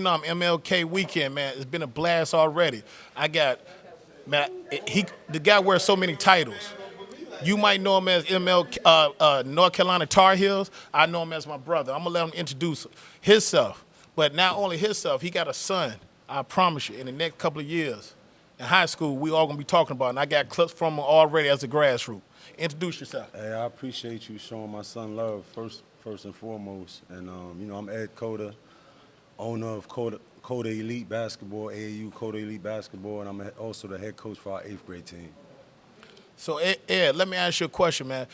Phenom MLK weekend, man. It's been a blast already. I got, man, the guy wears so many titles. You might know him as North Carolina Tar Heels. I know him as my brother. I'm gonna let him introduce himself. But not only himself, he got a son. I promise you, in the next couple of years, in high school, we all gonna be talking about it. And I got clips from him already as a grassroots. Introduce yourself. Hey, I appreciate you showing my son love first and foremost. And I'm Ed Coda, owner of Coda Elite Basketball, AAU Coda Elite Basketball, and I'm also the head coach for our 8th grade team. So Ed, let me ask you a question, man.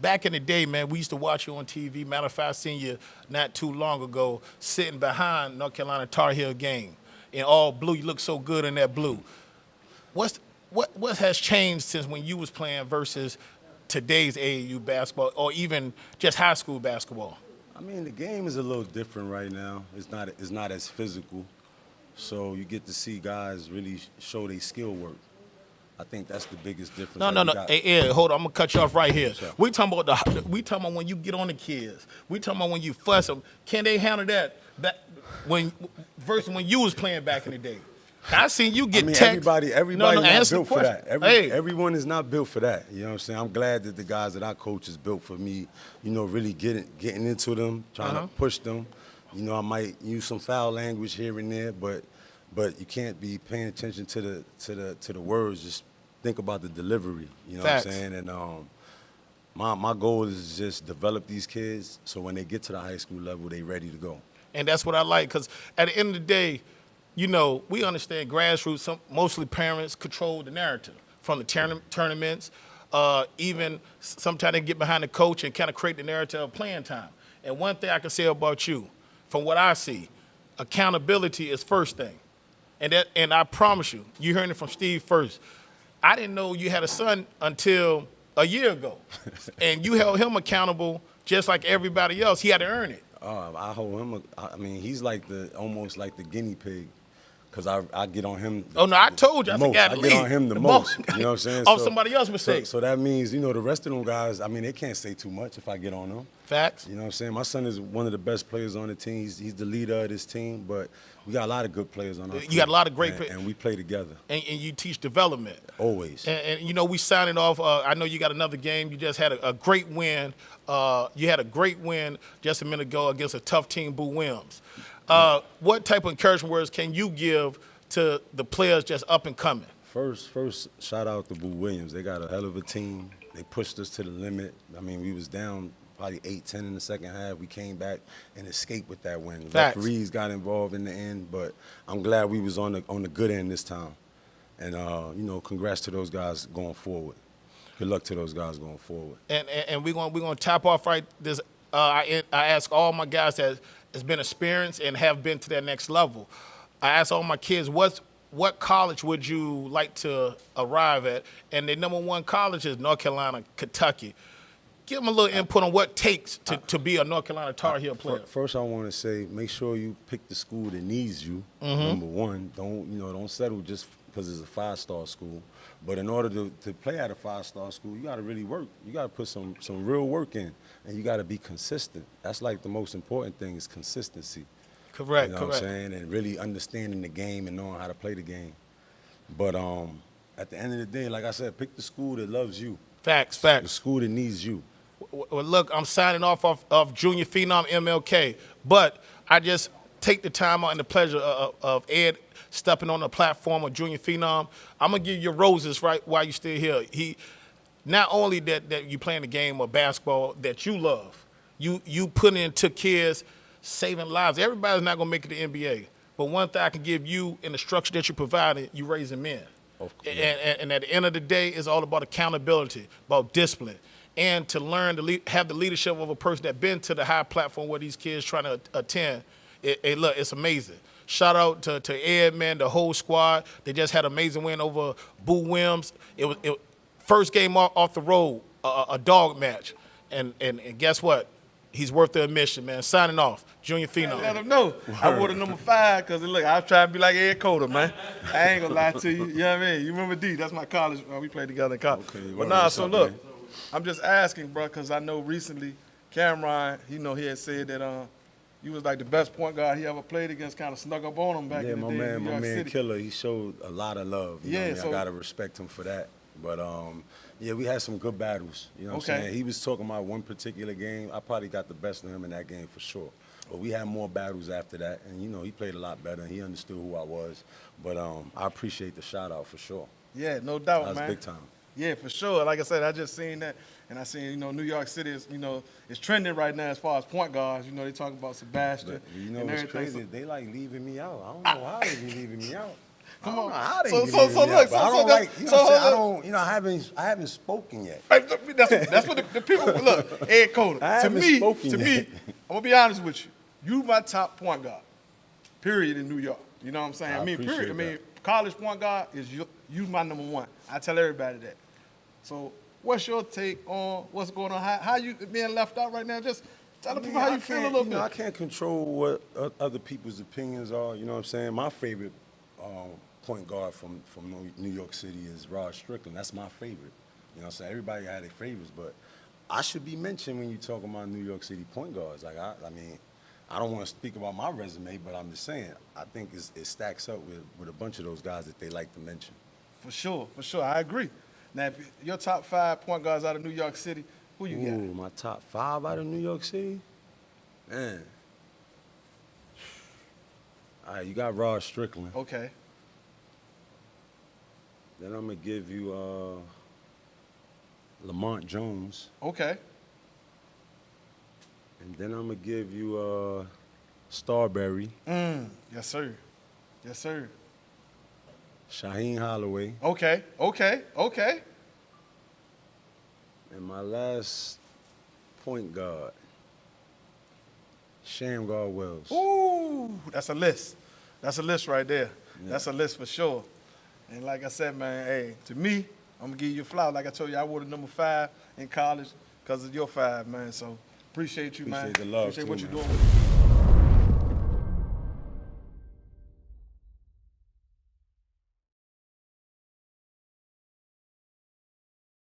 Back in the day, man, we used to watch you on TV. Matter of fact, I seen you not too long ago sitting behind North Carolina Tar Heel game in all blue. You look so good in that blue. What has changed since when you was playing versus today's AAU basketball or even just high school basketball? I mean, the game is a little different right now. It's not as physical, so you get to see guys really show their skill work. I think that's the biggest difference. No. Hey, Ed, hold on. I'm gonna cut you off right here. Sure. We talking about when you get on the kids. We talking about when you fuss them. Can they handle that versus when you was playing back in the day? I seen you get text. Everybody's not built for that. Everyone is not built for that. You know what I'm saying? I'm glad that the guys that I coach is built for me. Really getting into them, trying to push them. I might use some foul language here and there, but you can't be paying attention to the words. Just think about the delivery. You know Facts. what I'm saying? And my goal is to just develop these kids so when they get to the high school level, they ready to go. And that's what I like, because at the end of the day, we understand grassroots, mostly parents control the narrative from the tournaments, even sometimes they get behind the coach and kind of create the narrative of playing time. And one thing I can say about you, from what I see, accountability is first thing. And I promise you, you heard it from Steve first. I didn't know you had a son until a year ago. And you held him accountable just like everybody else. He had to earn it. I hold him. He's almost like the guinea pig, because I get on him. Oh no, I told you. I get on him the most. You know what I'm saying? Off somebody else's mistake. So that means the rest of them guys. They can't say too much if I get on them. Facts. You know what I'm saying? My son is one of the best players on the team. He's the leader of this team, but we got a lot of good players on our team. You got a lot of great players. And we play together. And you teach development. Always. And we signing off. I know you got another game. You just had a great win. You had a great win just a minute ago against a tough team, Boo Williams. What type of encouragement words can you give to the players just up and coming? First, shout out to Boo Williams. They got a hell of a team. They pushed us to the limit. We was down probably 8-10 in the second half. We came back and escaped with that win. Facts. Referees got involved in the end, but I'm glad we was on the good end this time. And congrats to those guys going forward. Good luck to those guys going forward. And we're gonna top off right this. I ask all my guys that has been experienced and have been to that next level. I ask all my kids, what college would you like to arrive at? And the number one college is North Carolina, Kentucky. Give them a little input on what it takes to be a North Carolina Tar Heel player. First, I want to say, make sure you pick the school that needs you. Number one, don't settle just because it's a 5-star school. But in order to play at a 5-star school, you got to really work. You got to put some real work in, and you got to be consistent. That's like the most important thing is consistency. Correct. You know what I'm saying? And really understanding the game and knowing how to play the game. But at the end of the day, like I said, pick the school that loves you. Facts. The school that needs you. Well, look, I'm signing off of Junior Phenom MLK, but I just take the time out and the pleasure of Ed stepping on the platform of Junior Phenom. I'm going to give you your roses right while you're still here. He not only that you playing the game of basketball that you love, you put into kids saving lives. Everybody's not going to make it to the NBA, but one thing I can give you in the structure that you provided, you raising men. And at the end of the day, it's all about accountability, about discipline, and to learn to have the leadership of a person that's been to the high platform where these kids trying to attend. Look, it's amazing. Shout out to Ed, man, the whole squad. They just had an amazing win over Boo Williams. It was first game off the road, a dog match. And guess what? He's worth the admission, man. Signing off, Junior Phenom. Let him know. I wore the number 5 because, look, I was trying to be like Ed Coda, man. I ain't going to lie to you. You know what I mean? You remember D? That's my college. We played together in college. Okay, but nah, so look, I'm just asking, bro, because I know recently Cameron, he had said that you was like the best point guard he ever played against. Kind of snuck up on him back in the day in New York my man City. Killer, he showed a lot of love. You know what I mean? I gotta respect him for that. But yeah, we had some good battles. You know what I'm saying? He was talking about one particular game. I probably got the best of him in that game for sure. But we had more battles after that, and you know, he played a lot better, and he understood who I was. But I appreciate the shout out for sure. Yeah, no doubt, That was man. big time. Yeah, for sure. Like I said, I just seen that, and I seen, you know, New York City is, you know, it's trending right now as far as point guards. You know, they talk about Sebastian. But you know and what's everything. crazy? They like leaving me out. I don't know how they be leaving me out. Come I don't on. know how they So- be so- leaving so me look, out, but so- I so don't that- like, you know so what I'm saying? I hold don't, you know, I haven't spoken yet. That's what the people look. Ed Cota. I To haven't me, spoken I'm yet. gonna be honest with you. You my top point guard. Period in New York. You know what I'm saying? I period. I appreciate mean, that. college point guard is you my number one. I tell everybody that. So, what's your take on what's going on? How you being left out right now? Just tell the people how you feel a little bit. I can't control what other people's opinions are. You know what I'm saying? My favorite point guard from New York City is Rod Strickland. That's my favorite. You know what I'm saying? Everybody had their favorites, but I should be mentioned when you talk about New York City point guards. Like, I mean, I don't want to speak about my resume, but I'm just saying, I think it stacks up with a bunch of those guys that they like to mention. For sure. I agree. Now, if your top 5 point guards out of New York City, who you got? Ooh, my top 5 out of New York City? Man. All right, you got Rod Strickland. Okay. Then I'm going to give you Lamont Jones. Okay. And then I'm going to give you Starberry, Yes, sir. Yes, sir. Shaheem Holloway, Okay. and my last point guard, Shamgar Wells. Ooh, that's a list. That's a list right there. That's a list for sure. And like I said, man, hey, to me, I'm gonna give you a flower. Like I told you, I wore the number 5 in college because of your 5, man. So appreciate you, man. Appreciate the love, Appreciate too, what you're man. doing with it.